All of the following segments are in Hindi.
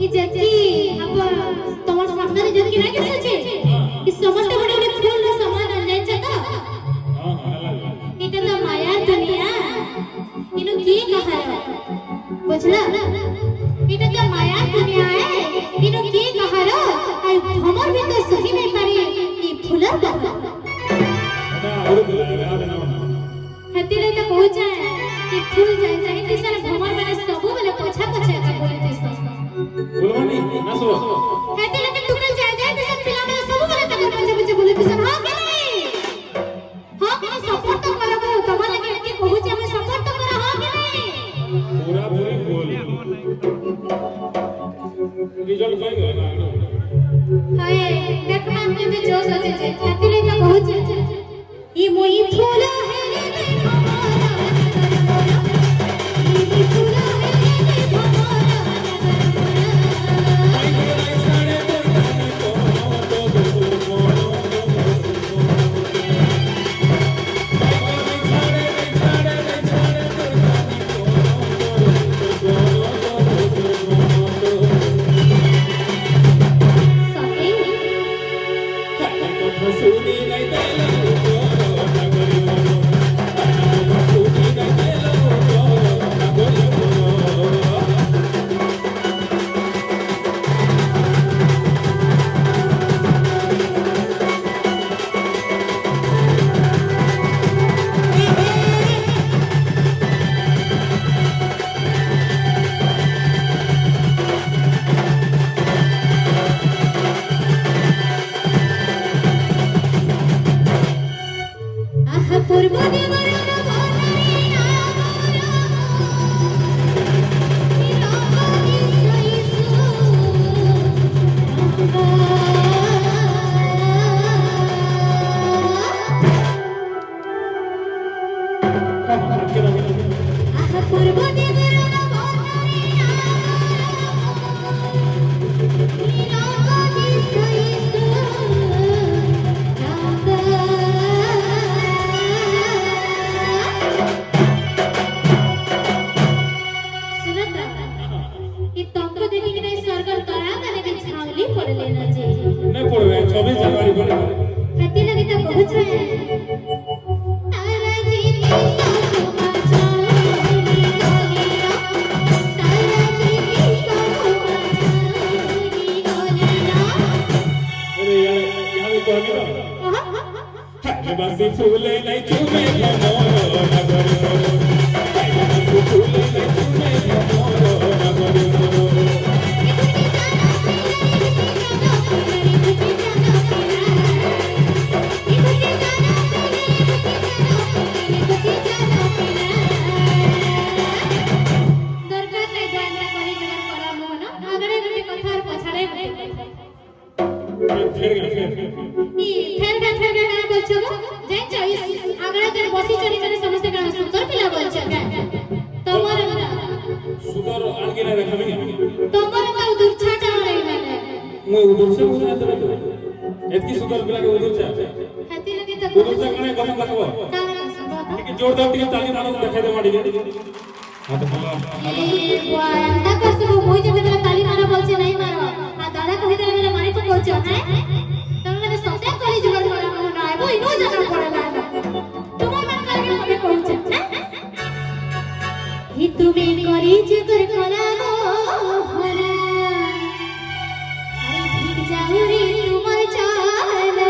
ई जति अब तमर सामने रे जति ना कैसे छे ई समस्त बड़े बड़े फूल रो सामान आ जाय छ त इटा तो माया दुनिया इनु की कहार बुझला इटा तो माया दुनिया है इनु की कहार आई हमर भी तो सही नहीं पारी ई फूलर कहार हेतिले तो कहू छै कि फूल जाय जाय दिसन भमर माने सबु बेले पोछा पोछा का बोले दिस बोलवानी ना सो हेतिले के टुकल जाय जाय दिसन पिला बेले सबु बेले तक पोछा पोछा बोले दिसन हां के नहीं हां के सपोर्ट तो करबो तमा लगे के कहू छै हम सपोर्ट तो कर हां के नहीं पूरा पूरी बोल रिजल्ट कई गला हाय देखना हमके भी जोश आते छै हेतिले तो कहू छै ई मोई फूल है रे भमरा ई फूल है रे भमरा पूर्व देवरन बनई नागरा निरागनी सईसु पूर्व देवरन बनई नागरा निरागनी सईसु नहीं पड़वे 26 जनवरी को हती लगी तो बहुत है तारा जीती सब मचाली गोलिया तारा जीती सब मचाली गोलिया अरे यार यहां भी कहबी ना है बस फूले नहीं चूमे मोर नगर है फूले नहीं चूमे मोर नगर सुगर आन के रखबी मैं उधर से उधर एतकी सुगर पिला के उधर से उधर से कने कम लगबो ठीक जोर दो टिके ताली मारो देखे दे माडी हां तो बोला अंता कर सब मोई जे बेला ताली मारो बोलछे नहीं मारो आ दादा कहि दे बेला मारी को बोलछो हैं तुम मैंने सत्य करी जुगल करा मन आइबो इनो जाना पड़ेला तुम मन करके मने कहछ ही तुम्हें करी जुगल करा भरा जाऊरी तुमर चालना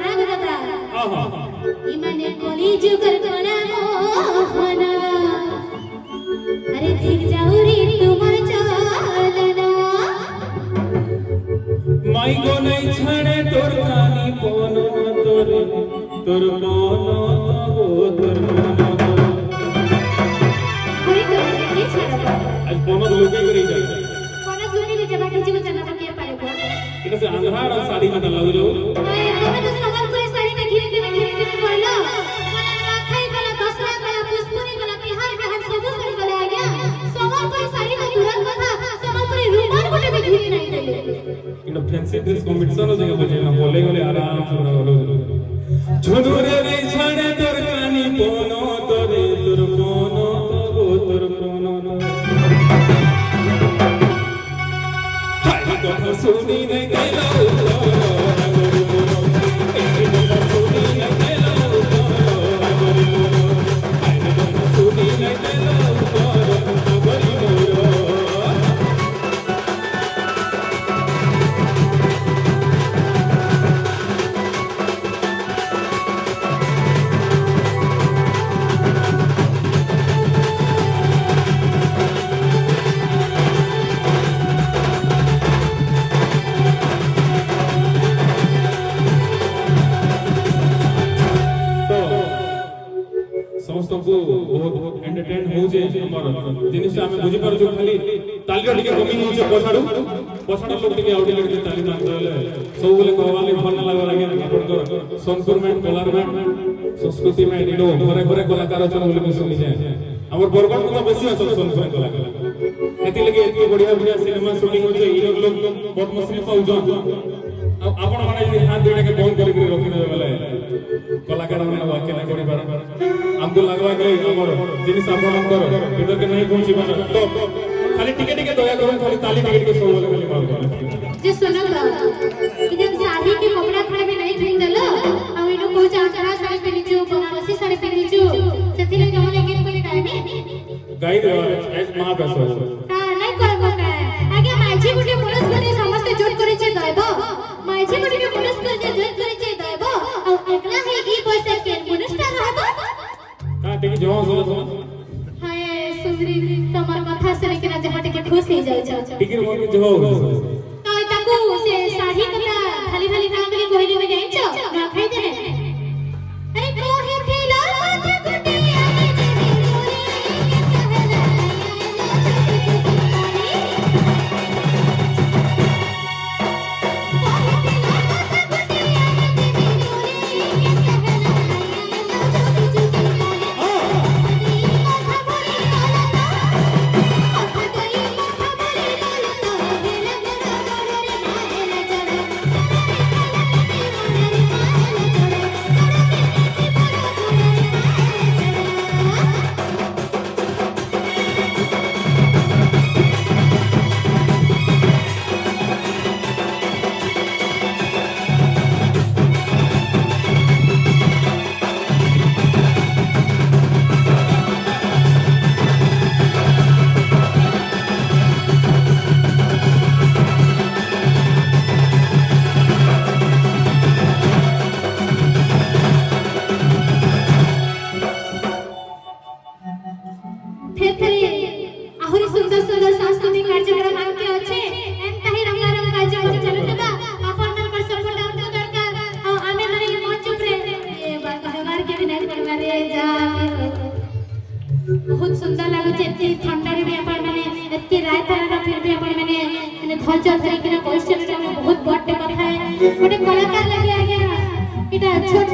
नाग दादा हां इमने कोली जुगर करा मोहना अरे ठीक जाऊरी तुमर चालना माई को नहीं छाड़े तोर कानी कोनो तोर तोर कोनो वो तोर कोनो कोई तो ये छाड़ा आज कोनो लोगे करी जाए कोना दुनी ले जबा किसी को जाना के पारे को इधर से अंधार और साड़ी में लग जो तुम्हें तो संबलपुरी साड़ी में घिरे पड़लो मला ना खाई गला दसरा गला पुष्पुरी गला बिहार में हम सब साड़ी गला आ गया संबलपुरी साड़ी में तुरंत कथा संबलपुरी रुमाल कोटे भी घिरे नहीं देले इन फैंसी ड्रेस कंपटीशन हो जाएगा बजे ना बोले बोले आराम से बोलो झुनुरे रे छाड़े तोर कानी कोनो तोरे तोर कोनो तो तोर कोनो सुनी नहीं गेलो नगरी मोर एक दिन सुनी नहीं गेलो नगरी मोर एक दिन सुनी नहीं गेलो नगरी मोर समस्तको बहुत एंटरटेन हो जे हमर जिनिस हम बुझि पार जो खाली तालियो टिके कमी हो जे पछाडू लोग टिके आउट लगे ताली मारले सब बोले कहवाले भल ना लागो लागे अपन सोनपुर में कोलार में संस्कृति में इनो घरे घरे कलाकार छन बोले मैं सुनि जाय हमर बरगढ़ को बेसी अछन सोनपुर कलाकार एति लगे एति बढ़िया बढ़िया सिनेमा शूटिंग हो जे इनो लोग बहुत मसली पाउ जो आपण माने यदि हाथ देने के बंद करके रखि देबे वाला कलाकार माने वाक्य ना करि पार हमको लगवा के हमर जिनिस आपण कर इधर के नहीं पहुंची पार तो खाली टिके टिके दया करो खाली ताली टिके टिके सब वाले खाली मार जे सुनो इधर साड़ी के कपड़ा खड़े में नहीं पहन देलो आ इनो को चांचरा साड़ी पहनी जो बनारसी साड़ी पहनी जो सेथिले जमले गीत कोले गाइबे गाई एज महाप्रसाद का नहीं करबो का आगे माझी गुटे पुरुष गुटे समस्त जोट करे छे दैबो माझी गुटे पुरुष करे जोट करे छे दैबो आ एकला है ई पैसा के पुरुष का रहबो का टिके जो जो हाय सुंदरी तमर कथा से लेकिन जहां टिके खुश हो जाय छ टिके मोर जो तो ताकू से साड़ी कला खाली खाली नाम के कोहिली में जाय छ ना खाई दे अरे कोहे थेला माथे गुटिया में देवी मोरे बहुत सुंदर लागो एते